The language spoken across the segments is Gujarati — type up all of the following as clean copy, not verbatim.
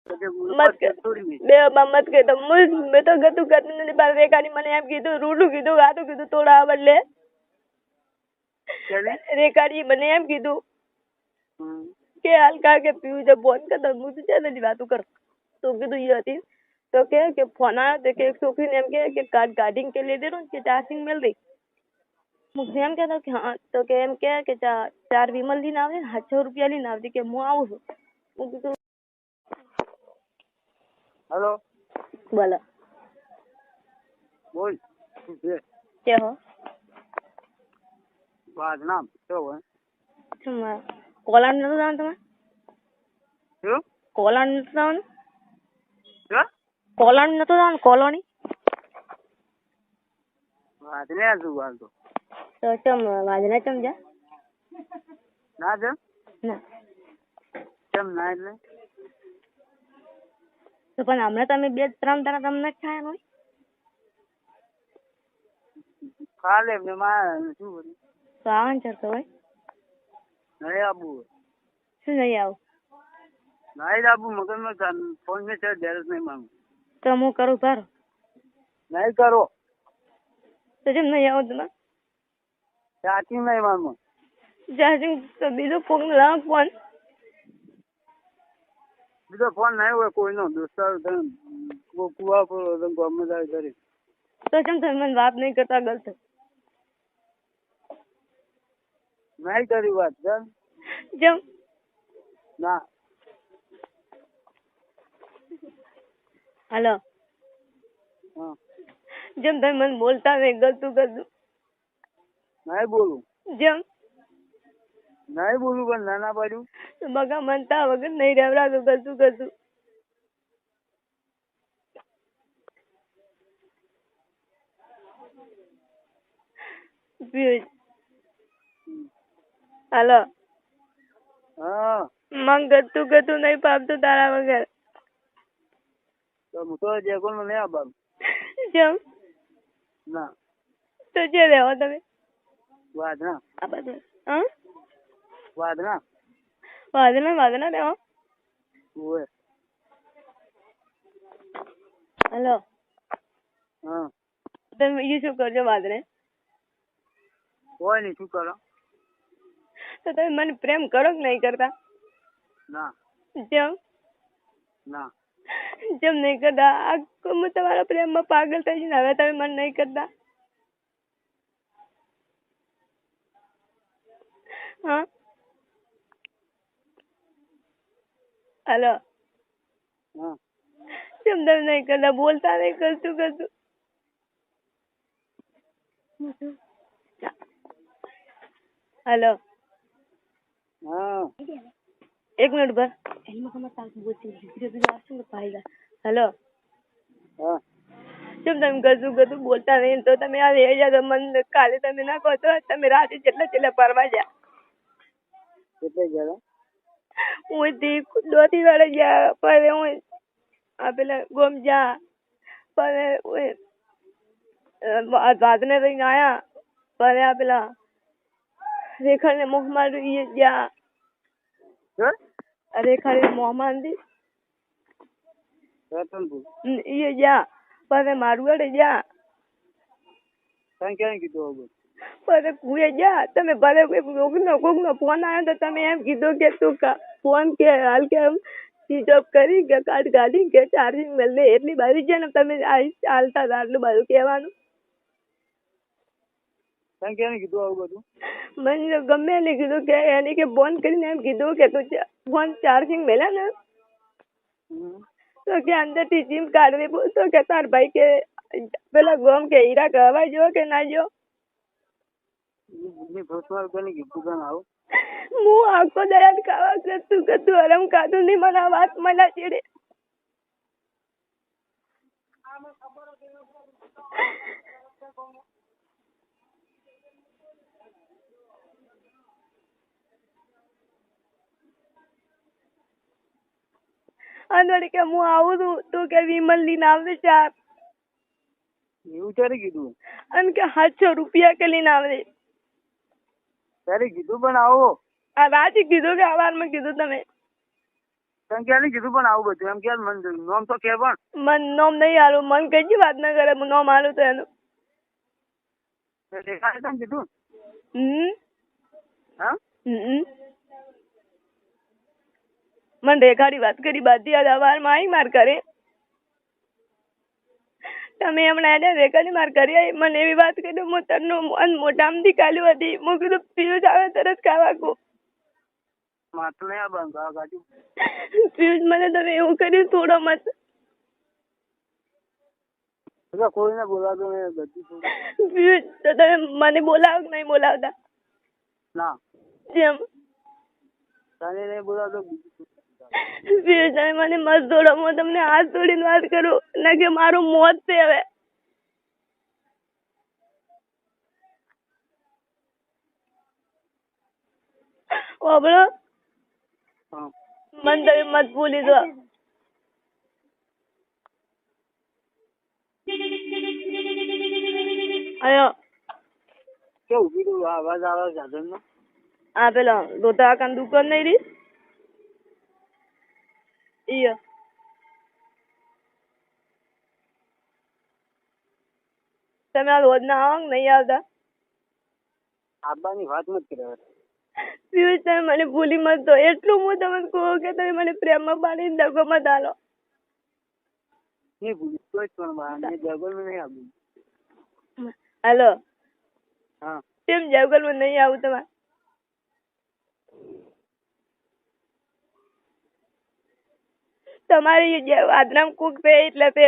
મત બે મત કે તો મેં તો ગતું કરતી નથી બાર રેખાની મને એમ કીધું રૂડું કીધું ગાતું કીધું તોડા બદલે રેખાની મને એમ કીધું કે હલકા કે પીવું છે ફોન કરતા હું તો છે નથી વાતું કર તો કીધું એ હતી તો કે ફોન આવ્યો તો કે એક છોકરીને એમ કે કાર્ડ કાઢીને કે લઈ દેલું કે ચાર્જિંગ મેળ દઈ હું એમ કહેતો કે હા તો કે એમ કે 4 વિમલ લઈને આવજે ને 700 રૂપિયા લઈને આવજે કે હું આવું છું હું કીધું હેલો બોલો બોલ કે હો વાત નામ કેવો હોય કોલાણ નતું જવાનું તમે શું કોલાણ નતું જવાનું શું કોલાણ નતું જવાનું કોલોની વાત ને શું વાત તો ચમ વાજના ચમ જા ના જમ ના કેમ ના એટલે તો પણ હમણાં તમે 2-3 દાડા તમને જ ખાયા હોય કાલે એમને મારે શું કર્યું તો આવવાનું ચડતો હોય નહીં આપવું શું નહીં આવું નહીં આપવું મગજમાં ફોન મેં છે ડેરેસ નહીં માંગુ તો હું કરું તારો નહીં કરો તો જેમ નહીં આવું તમે ચાર્જિંગ નહીં માંગુ ચાર્જિંગ તો બીજો ફોન લાવ ફોન બીજો ફોન નહીં હોય કોઈનો દોસ્તાર કુવા પર ગમે જાય કરી તો કેમ તમે મને વાત નહીં કરતા ગલત નહીં કરી વાત ચાલ જેમ ના હાલો હા જેમ તમે મને બોલતા નહીં ગલતું કરતું નહીં બોલું જેમ નહીં બોલું પણ નાના પાડ્યું તો બગા મનતા વગર નહીં રહેવડાતું કરતું કરતું હાલો હા મંગ ગતું ગતું નહીં પામતું તારા વગર તો હું તો જેકોલ માં નહીં આપવાનું જેમ ના તો જે રહેવો તમે વાત ના આ બધું હા વાત ના વાદના રહેવો હોય હાલો હા તમે એ શું કરજો વાદને હોય નહીં શું કરો તો તમે મને પ્રેમ કરો કે નહીં કરતા ના જેમ ના જેમ નહીં કરતા હું તમારા પ્રેમમાં પાગલ થઈ જઈને હવે તમે મને નહીં કરતા હા હાલો હા જેમ તમે નહીં કરતા બોલતા નહીં કરતું કરતું હાલો હા 1 મિનિટ પર હેલો હા જેમ તમે કશું કશું બોલતા નહીં તો તમે આ રહી જા મન કાલે તમે ના કહો તો તમે રાતે જેટલા પરવા જા કેટલે ગયા હું દોતી વાળે ગયા પર હું આ પેલા ગોમ જા પર વાદને રહીને આયા પર આ પેલા રેખા ને મોહ માર્યું એ જા રેખા મોહ માંડી રતનપુર એ જા પર મારું વડે જા તને ક્યાં કીધું હવે પર કુએ જા તમે ભલે કોકનો ફોન આવ્યો તો તમે એમ કીધું કે તું ફોન કે હાલ કે સ્વિચ ઓફ કરી કે કાર્ડ કાઢી કે ચાર્જિંગ મેળ દે એટલી બારી છે ને તમે હાલતા હતા આટલું બધું કહેવાનું તને ક્યાં કીધું આવું બધું મને ગમે એને કીધું કે એને કે ફોન કરીને એમ કીધું કે તું ફોન ચાર્જિંગ મેળ્યા ને તો કે અંદરથી સિમ કાઢવી બોલતો કે તાર ભાઈ કે પેલા ગોમ કે હીરા કહેવાય જો કે ના જો હું આખો દયાલ ખાવા કરતું હરમ ખાધું નહીં મને આ વાત મને ચીડે અને કે હું આવું છું તું કે વિમલ લઈને આવજે 4 એવું ત્યારે કીધું અને કે 700 રૂપિયા કે લઈને આવજે ત્યારે કીધું પણ આવો આ રાતે કીધું કે સવારમાં કીધું તમે તને ક્યાં નહીં કીધું પણ આવું બધું એમ કે મને નોમ તો કે પણ મન નોમ નહીં હાલું, મન કઈ વાત ના કરે, નોમ હાલું તો એનું. દેખાડે તને કીધું હા મને રેખાડી વાત કરી બાધી આ સવારમાં આવી માર કરે. તમે હમણાં એને રેખાડી માર કરી મને એવી વાત કરી, હું તને મોટામાંથી કાલ્યું હતી. હું કીધું પિયુષ આવે તરત ખાવા કો. માથું નહીં આ બંધ ગાડી પિયુષ મને તમે એવું કર્યું થોડો મત. કોઈને બોલાવતો નહીં બધી પિયુષ તો તમે મને બોલાવો કે નહીં બોલાવતા? ના જેમ તને નહીં બોલાવતો પિયુષ તમે મને મત દોડો, હું તમને હાથ જોડીને વાત કરું ના કે મારું મોત છે હવે. ઓબળો મન તમે મત ભૂલી દો. અયો કેવું કીધું અવાજ આવે સાધન નો? આ પેલા દોતા કાન દુકાન નહીં રહી ઈય તમે આ રોજ ના આવો નહીં આવતા? આબાની વાત મત કરે. પિયુષ તમે મને ભૂલી મત દો, એટલું હું તમને કહું કે તમે મને પ્રેમમાં પાડીને દગો મત આલો. નહીં ભૂલી કોઈ જ પણ બહાર જગલ નહીં આવું. હેલો હા કેમ જગલમાં નહીં આવું તમારે? તમારી આદરામ કુક છે એટલે તે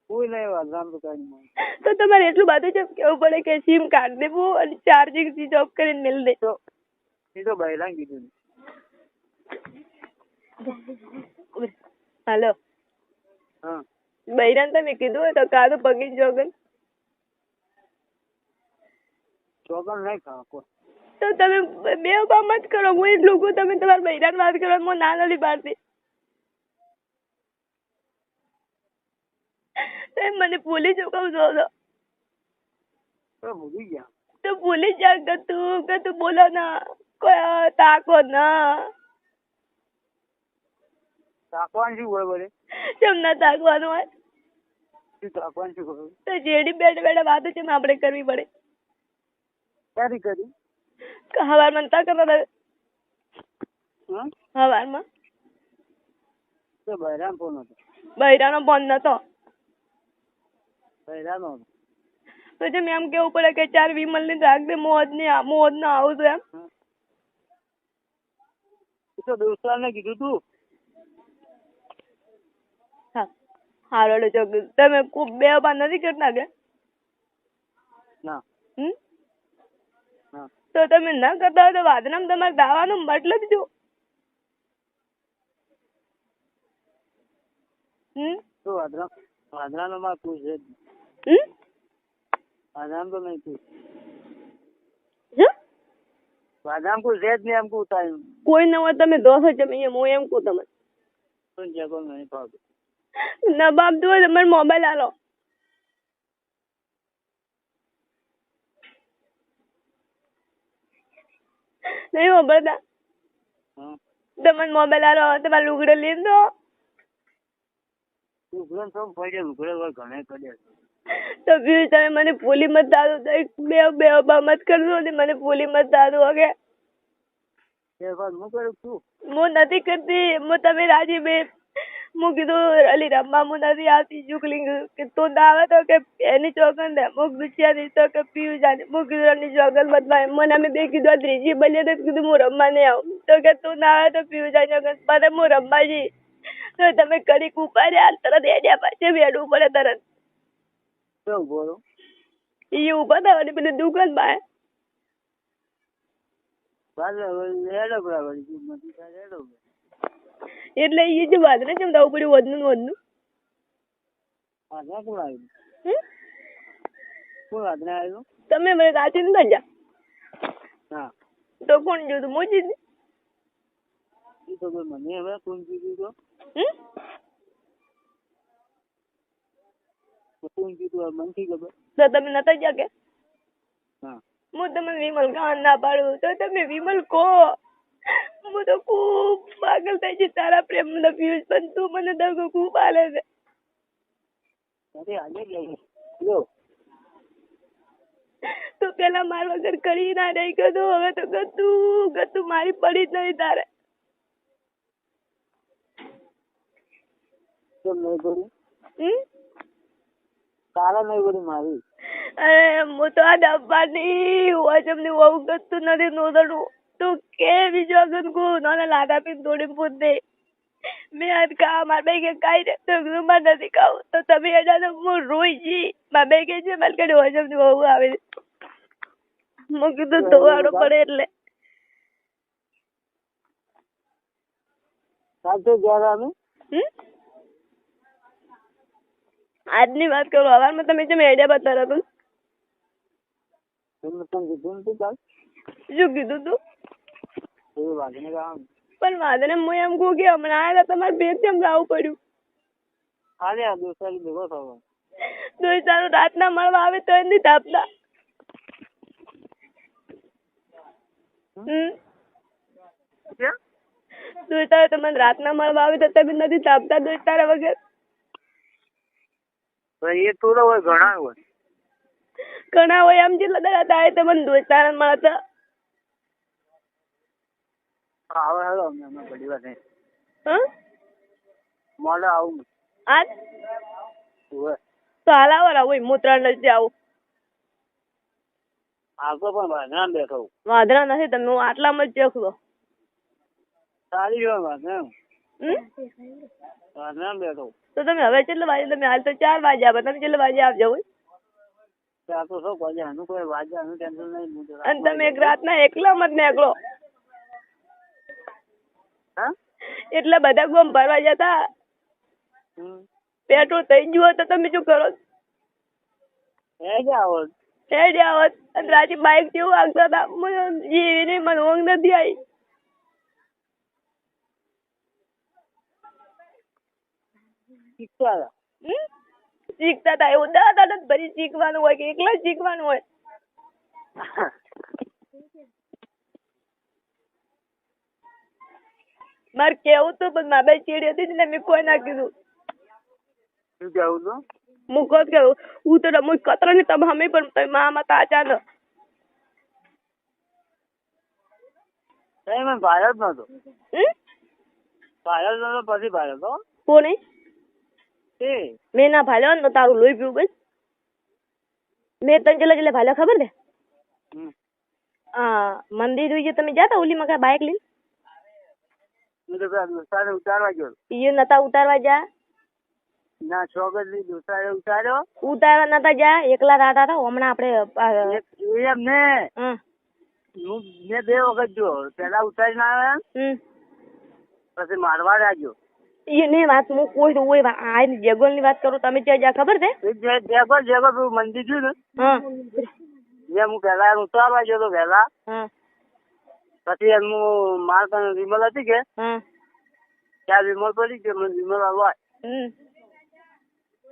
કોઈ નહીં વાંધો તો કઈ નહીં. તો તમારે એટલું બધું જ કેવું પડે કે સિમ કાઢ દેવું અને ચાર્જિંગ સ્વિચ ઓફ કરીને મેલ દે. એ તો બહેરાન કીધું. હાલો હા બૈરાન તમે કીધું હોય તો કાદું પગી જોગન ચોગન નહીં ખાવા કોઈ. તો તમે બે ઉભા મત કરો. હું એટલું કહું તમે તમારા બૈરાન વાત કરો, હું ના નથી પાડતી. તમે મને ભૂલી ચૂકવ છો તો ભૂલી ગયા તો ભૂલી જા કે તું બોલો ના કોઈ તાકો ના તાકવાનું શું હોય બોલે? કેમ ના તાકવાનું હોય? શું તાકવાનું શું હોય? તો જેડી બેઠા બેઠા વાતો છે આપણે કરવી પડે. ક્યારે કરી? હવારમાં તા કરતા હવારમાં તો બહેરાન ફોન હતો. બૈરાનો ફોન નતો બહેરાનો હતો. તો જેમ એમ કેવું પડે કે 4 વિમલ ને રાખ દે, મોજ ને આવું છું એમ. તો દોસ્તાર ને કીધું તું? હા હારો જો તમે બે ઉભા નથી કરતા કે? ના તો તમે ના કરતા હોય તો વાદનામ તમારે દાવાનો મતલબ જો તો વાદરાનો માં તું છે. વાદરામ તો નહીં તું. વાદરામ કોઈ છે જ નહીં એમ કહું થાય. કોઈ ના હોય તમે દોસો જમીએ હું એમ કહું તમે જગો નહીં ભાવતું. ના બાપ દો તમારે મોબાઈલ આલો. નહીં વાપરતા તમારે મોબાઈલ આલો, તમારે લુગડો લઈ દો. લુગડો તો પડે લુગડો ઘણે પડે. તો બીજું તમે મને ભૂલી મત દાદો તો બે મત કરજો ને મને ભૂલી મત દાદો. ઓકે હું કરું છું? હું નથી કરતી. હું તમે રાજી બે હું કીધું અલી રમવા હું નથી આવતી. જુકલિંગ કે તું ના આવે તો કે એની ચોગન દે મુક દુખિયા તો કે પીવું જાને હું કીધું એની ચોગન બદલાય. મને અમે બે કીધું ત્રીજી બની તો કીધું હું રમવા નહીં આવું. તો કે તું ના આવે તો પીવું જાય ચોગન મને હું રમવા જઈ. તો તમે કડીક ઉપાડ્યા તરત એડિયા પાછે બેડવું પડે તરત. કેવું બોલો? એ ઉભા થવાની પેલી દુકાન માં એટલે એ જે વાદને કેમ થવું પડ્યું વધનું વધનું? તમે મને રાચી નથી જા તો કોણ જોયું? મોજી મને હવે કોણ કીધું તો? કોણ કીધું મને ખબર. તો તમે નતા ગયા કે? હું તમને વિમલ કાન ના પાડું તો તમે વિમલ કહો. હું તો ખૂબ પાગલ થઈ છું તારા પ્રેમનો પિયુષ, પણ તું મને દગો ખૂબ આલે છે. અરે આજે ગઈ લો તું પેલા માર વગર કરી ના રહી ગયો તો હવે તો ગતું મારી પડી જ નહીં તારે. કેમ નહીં કરી હમ? તારા નહીં કરી મારી. અરે હું તો આ ડબ્બાની વોચમની વહુ ગતું નથી નોંધણું. તું કે બીજો અગન કો નાના લાડા પીને તોડી પૂછ દે. મેં આજ કા માર બે કે કાઈ રે તો રૂમમાં નથી ખાવું તો તમે એડા તો હું રોઈ જી. માર બે કે છે મારી કડે વોચમની વહુ આવે છે. હું કીધું ધોવાડો પડે એટલે. સાચે ગયા અમે હમ? આજની વાત કરું, હવારમાં તમે જે આઈડિયા બતાવ્યા હતા. તમને કેમ કીધું નથી કાલ શું કીધું તું? એ વાગીને કામ પણ વાદને હું એમ કહું કે હમણાં આવેલા તમારે ભેગ કેમ લાવવું પડ્યું? આજે આ દોસ્તારી ભેગો થયો. દોસ્તારો રાતના મળવા આવે તો એની તાપના. દોસ્તારો તમને રાતના મળવા આવે તો તમે નથી તાપતા દોસ્તારા વગર? એ થોડો હોય ઘણા હોય. ઘણા હોય એમ જેટલા દાડા થાય તમને દોસ્તારા મળતા. આવે હેલો અમે ઘડી વાર નહીં હા મળે આવું આજ હોય તો હાલ આવો હોય હું 3 નથી આવું. આવતો પણ વાંધા બેઠો વાંધરા નથી તમે હું આટલામાં જ ચેક લો. સારી હોય વાંધા હમ? વાંધા બેઠો તો તમે હવે કેટલા વાગે? તમે હાલ તો 4 વાગે આવે, તમે કેટલા વાગે આવજો હોય? ત્યાં તો શું વાજે આનું કોઈ વાજે આનું ટેન્શન નહીં. અને તમે એક રાતના એકલામાં જ નીકળો હા એટલે બધા ગોમ ભરવા જતા. પેટ્રોલ થઈ ગયું હોય તો તમે શું કરો? એ જ આવો હેડ આવત અને રાજી બાઈક જેવું આગતા હતા. જીવીને મને ઊંઘ નથી આવી. શીખતા શીખતા હતા એવું દાદા ભરી શીખવાનું હોય કે એકલા જ શીખવાનું હોય? મારે કેવું તું પણ મારા બાઈ ચીડી હતી ને મેં કોઈ ના કીધું. શું કેવું તું? હું કહું કે હું તો રમું કતરા ની તમે અમે પણ તમે મામા તાચા ન. મને ભાડો જ નતો. હમ? ભાડો નતો પછી ભાડો તો કોને? એ મેં ના ભાલ્યો ને તારું લોહી પીવું બસ. મેં તને ચલે ભાલ્યો ખબર છે? હા મંદિર જોઈએ તમે જાતા ઓલી મકા બાઈક લઈને? હું તો પેલા દોસ્તારે ઉતારવા ગયો. એ નતા ઉતારવા જા? ના છોકરી દોસ્તારે ઉતાર્યો. ઉતારવા નતા જા એકલા રાતા હતા હમણાં આપણે. એમ ને હા હું મેં 2 વખત જો પેલા ઉતારીને આવ્યા પછી મારવા રાખ્યો. એની વાત હું કોઈ હોય આ જગોલ ની વાત કરું. તમે ત્યાં જા ખબર છે? જગો મંદિર છું ને હા હું પેલા ઉતારવા ગયો તો પેલા. હા પછી એમ માર વિમલ હતી કે હા ત્યાં વિમલ પડી ગયો મને વિમલ આવવા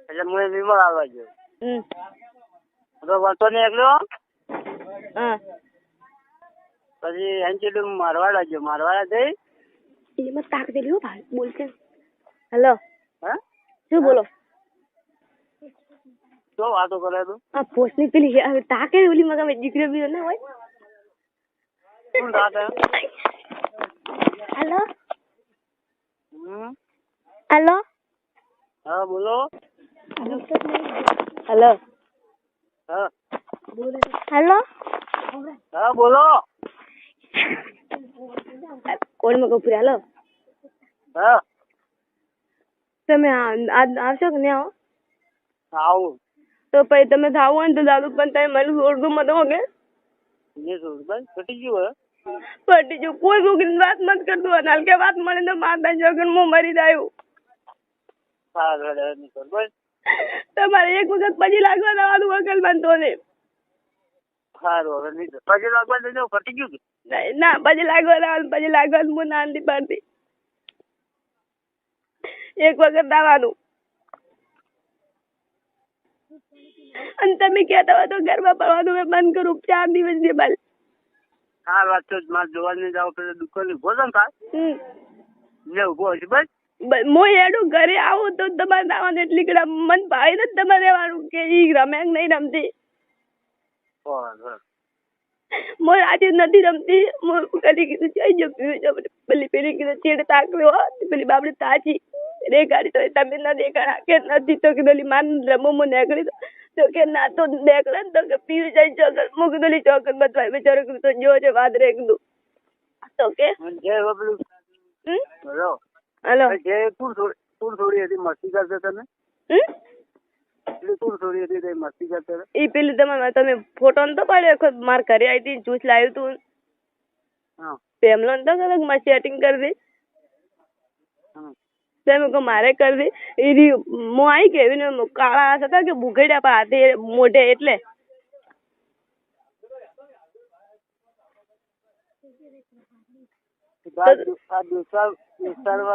એટલે હું વિમલ આવવા ગયો તો વળતો ને એકલો. હા પછી એમ મારવાડા ગયો. મારવાડા જઈ એમાં તાક દે લ્યો ભાઈ બોલશે. હેલો હા શું બોલો? શું વાતો કરે તું? આ પોસ્ટ ની પેલી તાકે ઓલી મગા મેં દીકરી બી ના હોય. શું રાત હેલો હેલો હા બોલો. હેલો હા હેલો હા બોલો. કોણ મગો પૂરા? હેલો હા તમે આવશો કે નહીં આવો? આવું તો પછી તમે થાવું હોય ને તો દાદુ પણ તમે મને ઉર્દું મત હો કે પટી ગયું પટી જો કોઈ ગોગી વાત મત કરતું હોય હલકે વાત મળે તો માતા જગન હું મરી જાયું. તમારે એક વખત પછી લાગવા દવાનું વકલ બનતો ને. સારું હવે પછી લાગવા દેજો. પટી ગયું ના પછી લાગવા દવાનું પછી લાગવા હું ના નથી પાડતી. એક વખત દાવાનું. અને તમે કહેતા હોય તો ઘરમાં પડવાનું મેં બંધ કરું 4 દિવસ ની બાદ. આ વાત તો મારે જોવા નહીં જાવ પેલા દુકાને ઉભો છો ને કાલ ને ઉભો હશે બસ હું એડું ઘરે આવું તો તમારે આવવાનું એટલી કડા મન ભાઈ ને તમારે રહેવાનું કે ઈ રમે કે નહીં રમતી. હું આજે નથી રમતી. હું કદી કીધું જઈ જો પીવું પેલી કીધું ચીડ તાક્યો પેલી બાબડી તાજી રેગાડી તો તમે ના દેખાડા કે નથી તો કીધું માન રમો હું નીકળી તો કે ના તો નીકળે ને તો કે પીવું જાય ચોકર હું કીધું ચોકર બતવાય બચારો કીધું તો જો છે વાત રે કીધું તો કે હલો જે તું થોડી હતી મસ્તી કરતો તમે તું થોડી હતી તે મસ્તી કરતો ઈ પેલી તમે ફોટો નતો પાડ્યો માર ઘરે આવી હતી જૂસ લાવ્યું તું પેમલો નતો કરે મારે સેટિંગ કરી દે તમે કહો મારે કરી દે એ હું આવી કેવી ને કાળા હતા કે ભૂગડ્યા પા હાથે મોઢે એટલે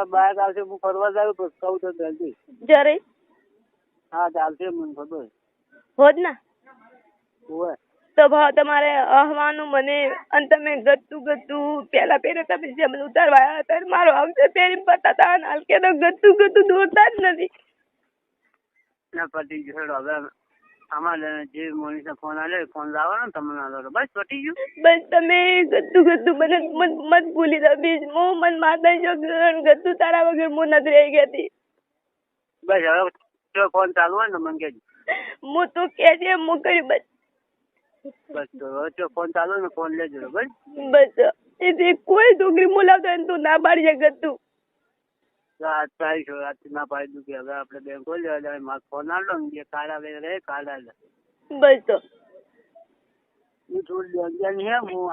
બાર આવશે હું ફરવા જાઉં તો કહું તો જલ્દી જરે હા ચાલશે મને ખબર હોત ના હોય તો ભાવ તમારે અહવાનું મને અને તમે ગતું પેલા પહેરે તમે જેમ ઉતારવા આવ્યા હતા મારો આવશે પહેરી બતાતા હાલ કે તો ગતું દોરતા જ નથી ના પતી ગયું હવે અમારે જે મોનિસા ફોન આલે ફોન લાવવાનો ને તમને આલો બસ પતી ગયું બસ તમે ગતું મને મત ભૂલી દો બીજ હું મન માતા જો ગતું તારા વગર હું નથી રહી ગઈ હતી બસ હવે જો ફોન ચાલુ હોય ને મને કહેજો હું તો કેજે હું કરી બસ બસ તો ફોન ચાલુ ને ફોન લેજો બસ એ કોઈ છોકરી બોલાવતો હોય તું ના પાડી શકે તું ના પાડી દઉં કે હવે આપડે બેંક ખોલી લેવા મારે ફોન આલો ને કાર્ડ આવે રે કાર્ડ આવે બસ તો એ થોડી અગિયાર હે હું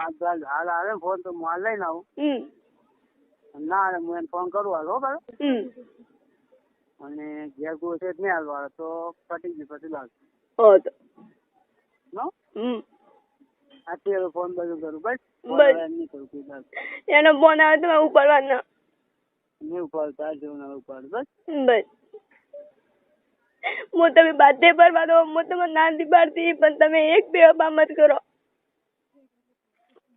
હાલ આવે ફોન તો હું હાલ લઈને આવું ના આવે હું એને ફોન કરું હાલો બરાબર અને ઘેર કોઈ છે નહીં હાલવા તો પટી ગયું પછી લાગશે અત્યારે ફોન બધું કરું બસ નહીં કરું એનો ફોન આવે તો ઉપાડવાનો નહીં ઉપાડતા જેવું ના ઉપાડ બસ બસ હું તમે બાધે ભરવા દો હું તમે નાનથી પાડતી પણ તમે એક બે મત કરો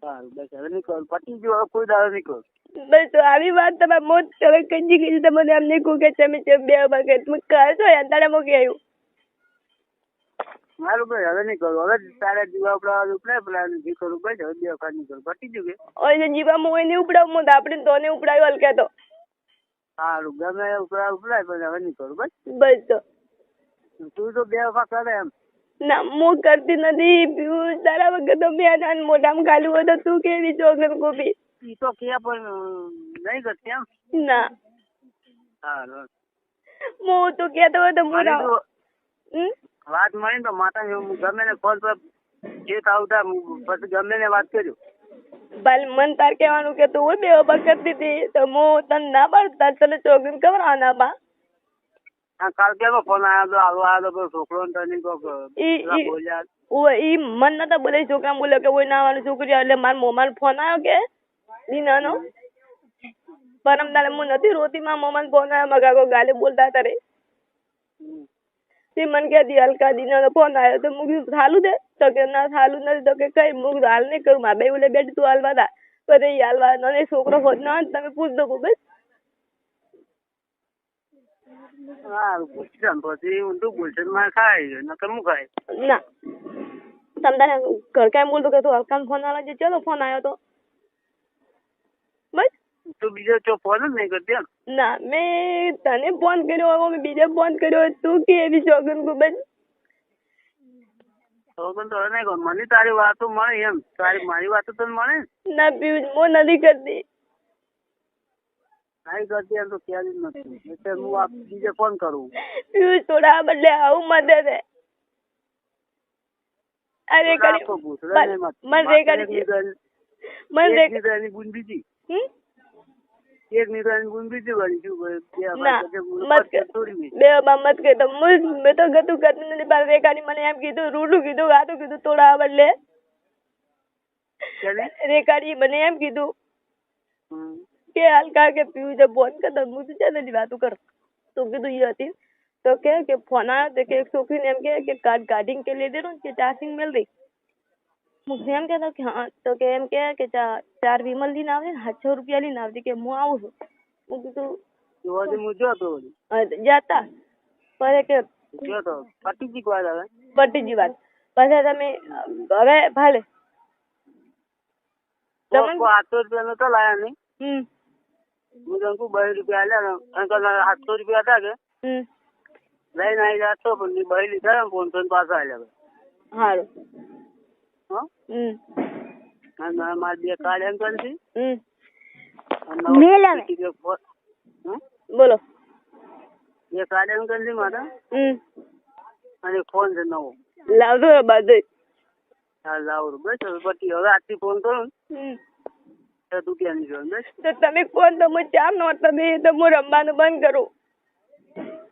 સારું બસ હવે નહીં કરું પટી ગયું હવે કોઈ દાડો નહીં કરું બસ તો આવી વાત તમારે મોત હવે કંજી કીધું તમને એમ નહીં કહું કે તમે બે વખત તમે કરશો યાર મૂકી આવ્યું મારું ભાઈ હવે નહીં કરું હવે તારે જીવા ઉપડાવ પેલા જે કરું ભાઈ હવે બે વખત નહીં કરું પટી ગયું કે ઓય જીવામાં હોય નહીં ઉપડાવું હું આપણે તો ને ઉપડાવ્યું હલકે તો સારું ગમે ઉપડાય પણ હવે નહીં કરું બસ તો તું તો બે વખત કરે એમ ના હું કરતી નથી તારા વગર તો મેં મોઢામાં ખાલી હોય તો તું કેવી ચોકર કોપી ઈ તો કે પણ નહીં કરતી એમ ના હા હું તો કેતો હોય તો વાત મળી તો માતા ગમે ને ફોન પર જે આવતા પછી ગમે ને વાત કર્યું ભલે મન તાર કહેવાનું કે તું બે વખત કરતી હતી તો હું તને ના પાડતા તને ચોકીને કવરાના બા હા કાલ કેવો ફોન આવ્યો તો છોકરો ઈ મન નતા બોલે છોકરા બોલે કે કોઈ ના આવવાનું છોકરી એટલે મારા મોમાં ફોન આવ્યો કે દીનાનો પરમ દાડે હું નથી રોતી માં મોમાં ફોન આવ્યો મગાકો ગાલે બોલતા તારે તે મને કે દી હલકા દીનાનો ફોન આવ્યો તો હું હાલું દે તો કે ના હાલું નથી તો કે કઈ હું હાલ નહીં કરું મારે બે બોલે બેઠ તું હાલવા દા તો એ હાલવા ન છોકરો હોત ના તમે પૂછ દો બસ હા પૂછશે પછી ઊંધું બોલશે મારે ખાય નકર હું ખાય ના તમતાને ઘર કાંઈ બોલતો કે તું હલકા ફોન આવ્યો ચલો ફોન આવ્યો તો બસ તું બીજો ચો ફોન જ નહીં કરતી ના મેં તને ફોન કર્યો મેં બીજે ફોન કર્યો તું કે એવી શોખન કો બસ શોખન તો નહીં કહું મને તારી વાતો મળે એમ મારી વાતો તો મળે ના પિયુષ હું નથી કરતી નહીં કરતી એમ તો ક્યારે જ નથી એટલે હું બીજે ફોન કરું પિયુષ થોડા બદલે આવું મદદ હે અરે કરી મન રે કરી મન રે ની બુન બીજી એક નિરાની બુન બીજી વાળી શું બે મત કે તો મેં તો ગતું કરતી નથી પણ રેખાની મને એમ કીધું રૂડું કીધું ગાતું કીધું થોડા બદલે રેખાની મને એમ કીધું કે હલકા કે પીવું છે ફોન કર હું તો ચાલે વાતું કર તો કીધું એ હતી તો કે ફોન આવ્યો તો કે એક છોકરીને એમ કે કાર્ડ કાઢીને કે લઈ દેનો કે ચાર્જિંગ મેલ દઈ હું એમ કહેતો કે હા તો કે એમ કે ચાર વિમલ લઈને આવજે ને 700 રૂપિયા લઈને આવજે કે હું આવું છું. હું કીધું હું જોતો જતા પછી કે જોતો પટીજી વાત હવે પટીજી વાત પછી તમે હવે ભાલે તમને 800 રૂપિયા નતો લાયા નહીં. હું તને 2 રૂપિયા આલ્યા અંકલ 700 રૂપિયા હતા કે લઈને આવી 800 પણ 2 લીધા 500 પાછા આલ્યા. સારું અને મારે 2 કાર્ડ અંકલ છે. બોલો 2 કાર્ડ અંકલ છે મારા અને ફોન છે નવો લાવજો બધું. હા લાવું બસ હવે પછી હવે આજથી ફોન કરું તો તું ક્યાં નહીં જોવાનું બસ. તો તમે કોણ તો હું ચાર નો તમે તો હું રમવાનું બંધ કરું.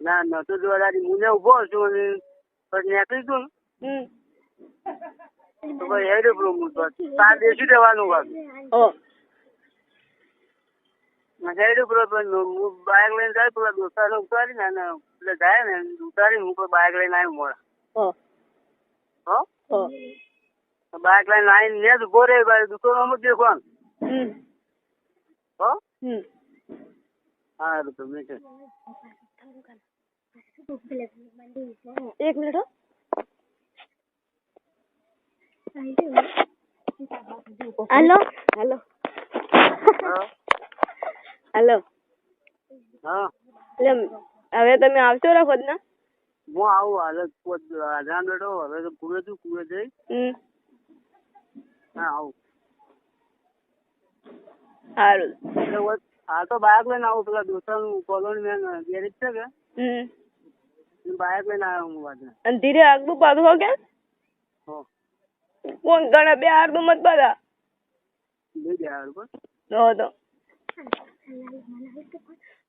ના ના તો જોવાદારી હું ઉભો છું અને પછી નીકળી તું ને તો ભાઈ હેડે પ્રોમોટ તાર બેસી રહેવાનું વાગે હેડે પ્રોમોટ હું બાઇક લઈને જાય પેલા દોસ્તાને ઉતારી ને એટલે જાય ને ઉતારી હું કોઈ બાઇક લઈને આવ્યું મોડા બાઇક લઈને આવીને ને જ ઉભો રહે ભાઈ દુકાનમાં દેખવાનું હા તો મેં છે 1 મિનિટ હેલો હેલો હેલો હા હવે તમે આવશો રાખો ને હું આવું હાલ આધાર બેઠો હવે તો કુએ જઈ હા આવું સારું હા તો બાઇક લઈને આવું પેલા દોસ્તાનું કોલોની મેન ગેરેજ છે કે બાઇક લઈને આવ્યો હું વાત અને ધીરે આગળ પાછું હો કે કોણ ગણા 2 આગળ મત પાછા 2 આગળ તો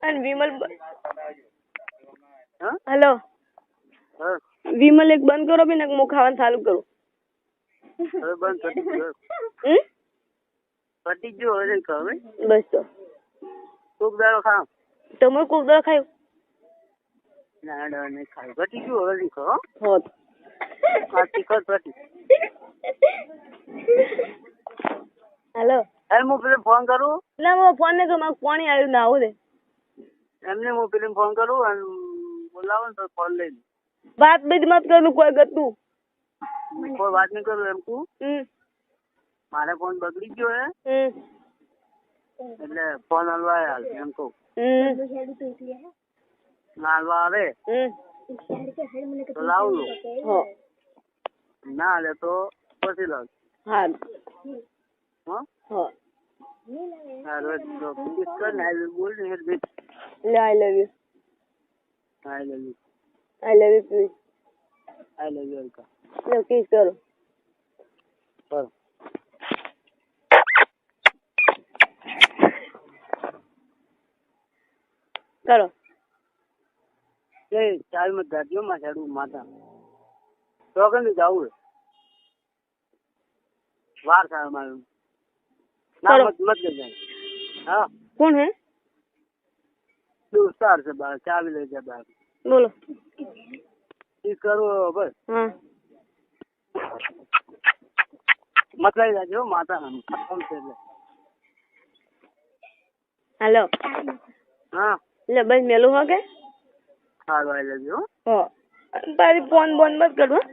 અને વિમલ હેલો વિમલ એક બંધ કરો બી ને હું ખાવાનું ચાલુ કરું. હવે બંધ પટી ગયો હવે ખબર બસ તો કોક દાડો ખાવ તમે કોક દાડો ખાયું ના નહીં ખાય પટી ગયું હવે નહીં ખાવ હોત આ તીખત પટી. હેલો હું પેલે ફોન કરું ના હું ફોન નહીં કરું મારે પાણી આવ્યું ના આવું દે એમને હું પેલે ફોન કરું અને બોલાવો ને તો ફોન લઈ લે વાત બીજી મત કરું કોઈ ગતું કોઈ વાત નહીં કરું એમ તું મારે ફોન બગડી ગયો હે એટલે ફોન હલવા હાલ એમ કહું હાલવા આવે તો લાવું ના હાલે તો પછી લાવ. હા હા કર ને બોલ ને લે I love you I love you I love you please I love you Alka લો કિસ કરો કરો એ ચાલ મત ગાડીઓ માં ચાડું માતા તો કને જાવું વાર થાય મારું ના મત જાય. હા કોણ હે દોસ્તાર છે બાર ચાવી લઈ જાય બાર બોલો ઈ કરો બસ હા મત લઈ જાજો માતા નામ ખતમ છે એટલે હેલો હા એટલે બસ મેલું હો કે હાલો આઈ લવ યુ હો તારી ફોન બોન મત કરું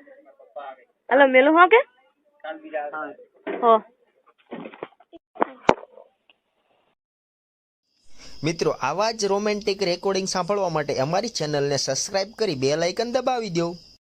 હેલો મેલું હો કે હો મિત્રો આવા જ રોમેન્ટિક રેકોર્ડિંગ સાંભળવા માટે અમારી ચેનલને સબસ્ક્રાઇબ કરી બેલ આઇકન દબાવી દો.